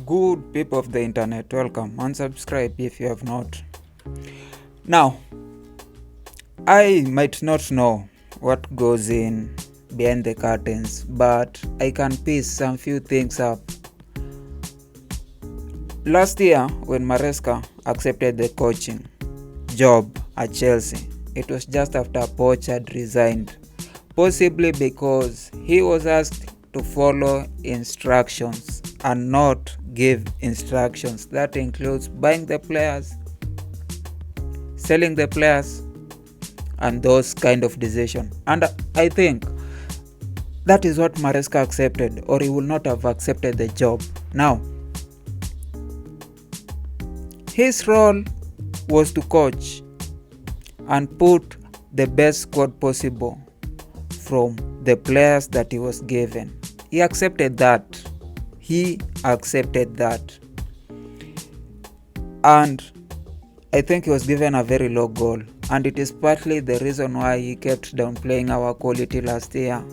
Good people of the internet, welcome. Unsubscribe if you have not. Now, I might not know what goes in behind the curtains, but I can piece some few things up. Last year, when Maresca accepted the coaching job at Chelsea, it was just after Poch had resigned, possibly because he was asked to follow instructions and not give instructions. That includes buying the players, selling the players, and those kind of decisions. And I think that is what Maresca accepted, or he would not have accepted the job. Now, his role was to coach and put the best squad possible from the players that he was given. He accepted that. And I think he was given a very low goal. And it is partly the reason why he kept downplaying our quality last year.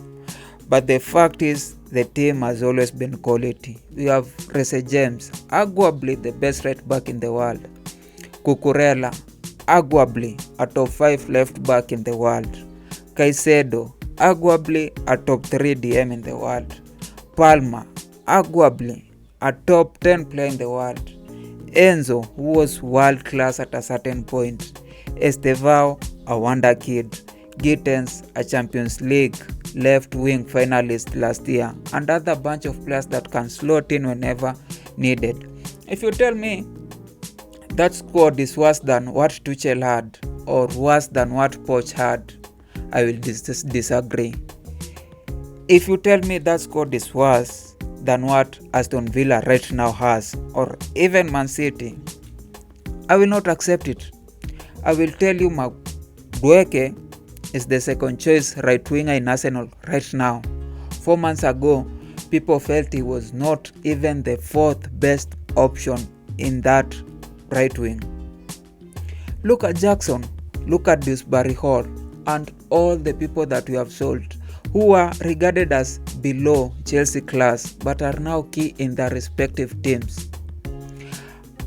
But the fact is, the team has always been quality. We have Reece James, arguably the best right back in the world. Cucurella, arguably a top 5 left back in the world. Caicedo, arguably a top 3 DM in the world. Palmer, arguably a top 10 player in the world. Enzo, who was world class at a certain point. Estevao, a wonder kid. Gittens, a Champions League left wing finalist last year, and other bunch of players that can slot in whenever needed. If you tell me that squad is worse than what Tuchel had or worse than what Poch had, I will disagree. If you tell me that squad is worse than what Aston Villa right now has, or even Man City, I will not accept it. I will tell you Madueke is the second choice right winger in Arsenal right now. 4 months ago, people felt he was not even the 4th best option in that right wing. Look at Jackson, look at Dewsbury Hall, and all the people that we have sold who were regarded as below Chelsea class but are now key in their respective teams.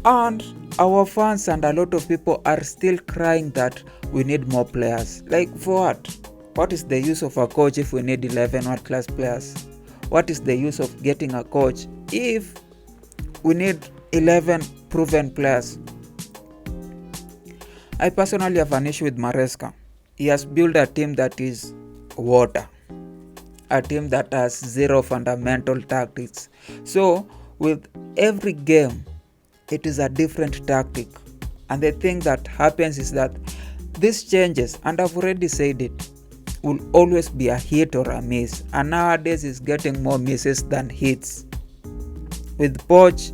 And our fans and a lot of people are still crying that we need more players. Like, for what? What is the use of a coach if we need 11 world-class players? What is the use of getting a coach if we need 11 proven players? I personally have an issue with Maresca. He has built a team that is water. A team that has zero fundamental tactics. So, with every game, it is a different tactic. And the thing that happens is that this changes, and I've already said it, will always be a hit or a miss. And nowadays is getting more misses than hits. With Poch,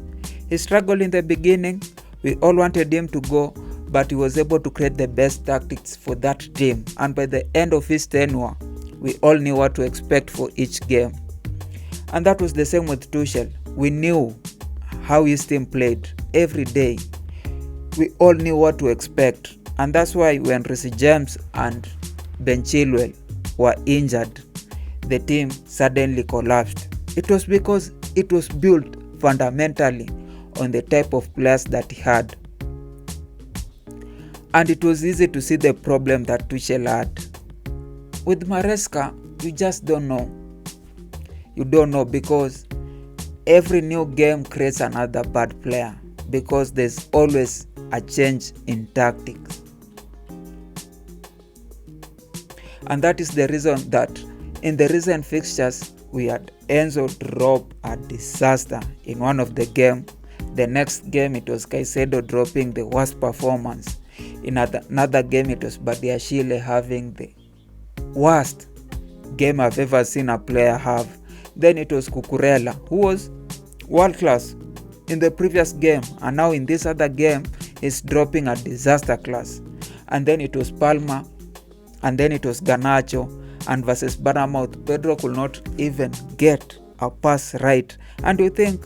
he struggled in the beginning. We all wanted him to go, but he was able to create the best tactics for that team. And by the end of his tenure, we all knew what to expect for each game. And that was the same with Tuchel. We knew how his team played every day. We all knew what to expect. And that's why when Reece James and Ben Chilwell were injured, the team suddenly collapsed. It was because it was built fundamentally on the type of players that he had. And it was easy to see the problem that Tuchel had. With Maresca, you just don't know. You don't know because every new game creates another bad player, because there's always a change in tactics. And that is the reason that in the recent fixtures, we had Enzo drop a disaster in one of the games. The next game, it was Caicedo dropping the worst performance. In another game, it was Badiashile having the worst game I've ever seen a player have. Then it was Cucurella, who was world class in the previous game, and now in this other game he's dropping a disaster class. And then it was Palmer, and then it was Garnacho, and versus Bournemouth, Pedro could not even get a pass right. And you think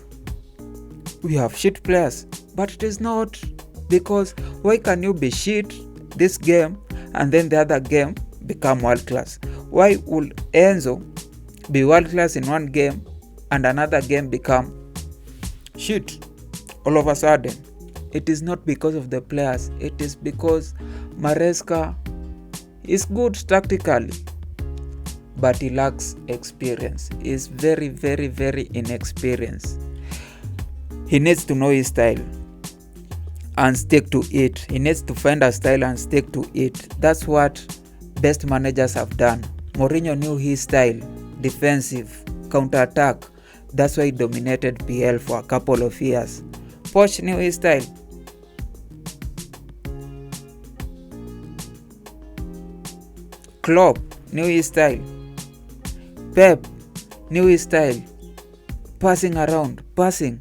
we have shit players, but it is not, because why can you be shit this game and then the other game become world class? Why would Enzo be world class in one game and another game become shit all of a sudden. It is not because of the players, it is because Maresca is good tactically, but he lacks experience. He is very, very, very inexperienced. He needs to know his style and stick to it. He needs to find a style and stick to it. That's what best managers have done. Mourinho knew his style, defensive, counter-attack. That's why he dominated PL for a couple of years. Poch knew his style. Klopp knew his style. Pep knew his style. Passing around, passing.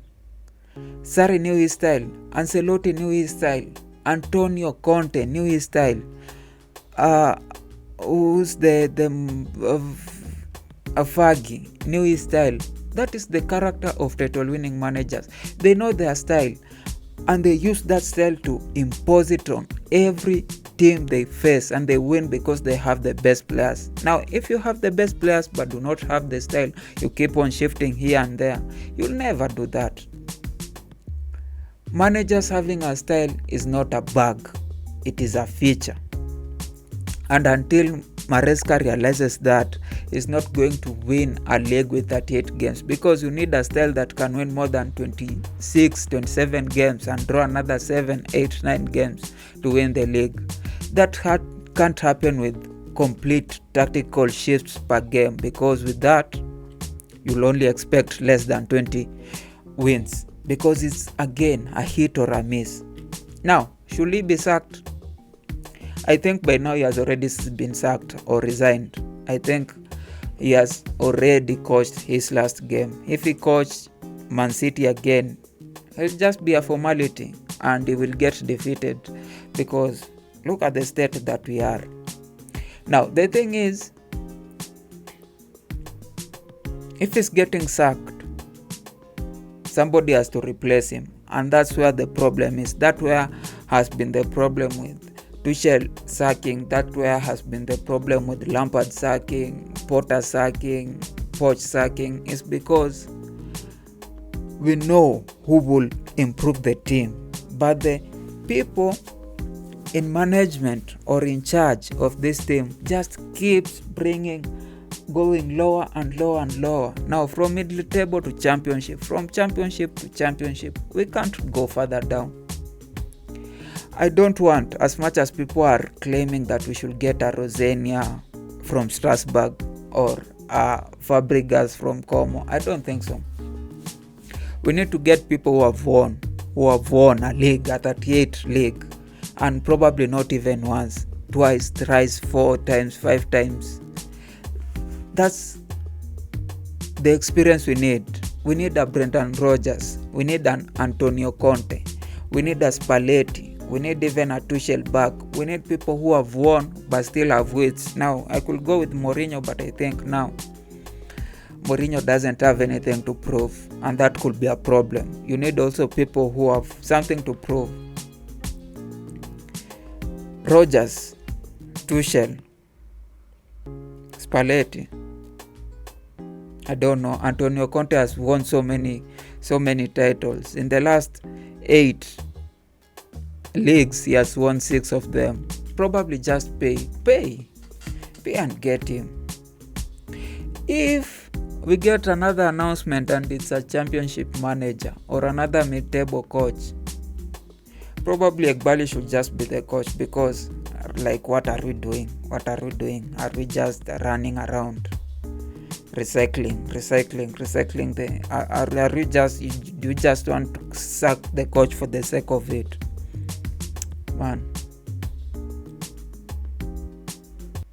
Sarri knew his style. Ancelotti knew his style. Antonio Conte knew his style. Afagi knew his style. That is the character of title-winning managers. They know their style, and they use that style to impose it on every team they face, and they win because they have the best players. Now, if you have the best players but do not have the style, you keep on shifting here and there, you'll never do that. Managers having a style is not a bug, it is a feature. And until Maresca realizes that, he's not going to win a league with 38 games, because you need a style that can win more than 26, 27 games and draw another 7, 8, 9 games to win the league. That can't happen with complete tactical shifts per game, because with that, you'll only expect less than 20 wins, because it's again a hit or a miss. Now, should he be sacked? I think by now he has already been sacked or resigned. I think he has already coached his last game. If he coached Man City again, it'll just be a formality and he will get defeated, because look at the state that we are. Now, the thing is, if he's getting sacked, somebody has to replace him, and that's where the problem is. That where has been the problem with Tuchel sacking. That where has been the problem with Lampard sacking, Potter sacking, Poch sacking, is because we know who will improve the team, but the people in management or in charge of this team just keeps going lower and lower and lower. Now, from middle table to championship, from championship to championship, we can't go further down. I don't want, as much as people are claiming that we should get a Rosenia from Strasbourg or a Fabregas from Como, I don't think so. We need to get people who have won a league, a 38 league, and probably not even once, twice, thrice, 4 times, 5 times. That's the experience we need. We need a Brendan Rodgers. We need an Antonio Conte. We need a Spalletti. We need even a Tuchel back. We need people who have won but still have wits. Now, I could go with Mourinho, but I think now Mourinho doesn't have anything to prove, and that could be a problem. You need also people who have something to prove. Rodgers, Tuchel, Spalletti. I don't know. Antonio Conte has won so many titles. In the last 8 leagues, he has won 6 of them. Probably just pay and get him. If we get another announcement and it's a championship manager or another mid-table coach, probably Egbali should just be the coach, because like, what are we doing? Are we just running around recycling do you just want to sack the coach for the sake of it? Man,